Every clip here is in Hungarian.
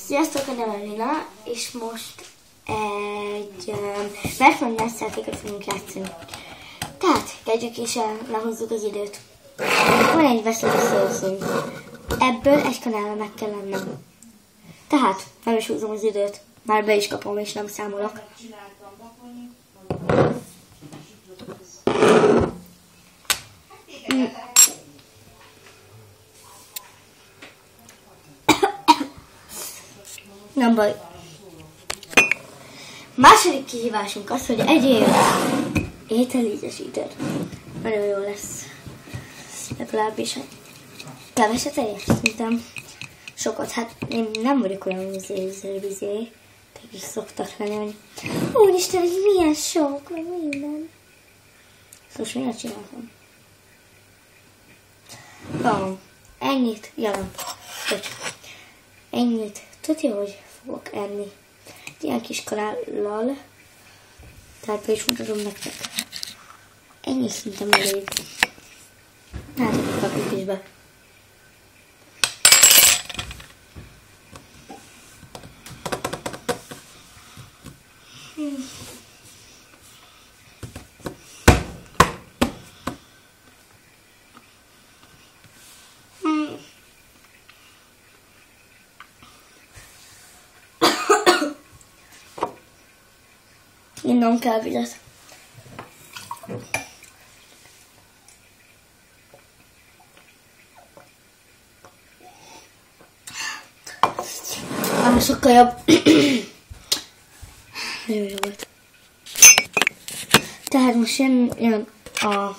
Sziasztok, a neve Lina, és most egy Batman játékot fogunk játszani. Tehát, kezdjük és lehozzuk az időt. Van egy veszélyes szószunk. Ebből egy kanálra meg kell lennem. Tehát, nem is húzom az időt. Már be is kapom és nem számolok. Nem baj. Második kihívásunk az, hogy egyél ételízesítőt. Nagyon jó lesz. Legalábbis keveset egyes, szerintem sokat. Hát én nem vagyok olyan vizé. Is szoktak lenni, hogy úristen, ez milyen sok, meg minden. Szóval miért csináltam? Van. Ennyit, ennyit. Tudja, hogy fogok enni. Ilyen kis kanállal. Tehát be is mutatom nektek. Ennyi szintem elég. Hát, kapjuk is be. Innom kell vizet. Sokkal jobb. Nagyon jó volt. Tehát most jön a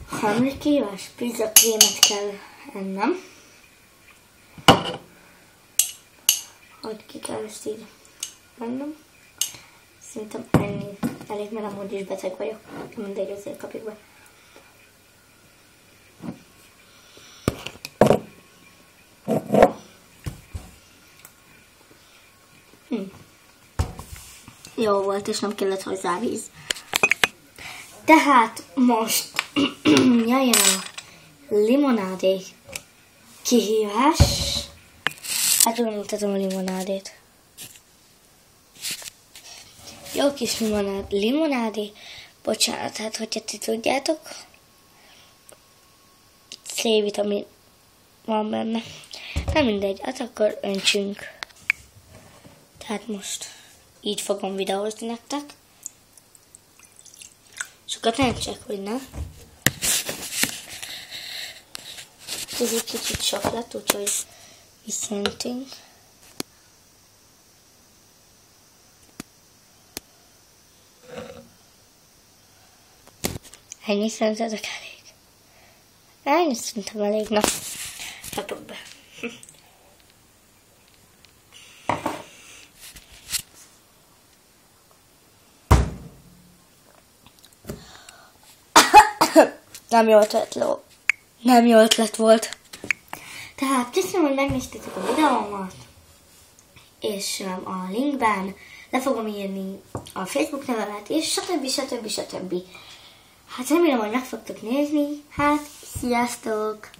harmadik kihívás. Pizza krémet kell ennem. Hogy ki kell ezt így vennem. Szerintem ennyi elég, mert amúgy is beteg vagyok. Mindegy, azért kapjuk be. Jó volt, és nem kellett hozzá víz. Tehát most jöjjön a limonádé kihívás. Hát úgy mutatom a limonádét. Jó kis limonádé. Bocsánat, hát hogyha ti tudjátok, C-vitamin van benne. Nem mindegy, hát akkor öntsünk. Tehát most így fogom videózni nektek. Sokat öntsek, hogy ne. Ez egy kicsit sok lett, úgyhogy visszaöntünk. Ennyi szerintetek elég? Ennyi szerintem elég, na. Kapok be. Nem jó ötlet volt. Tehát köszönöm, hogy megnéztétek a videómat, és a linkben le fogom írni a Facebook nevemet, és stb. Hát remélem, hogy meg fogtok nézni. Hát, sziasztok!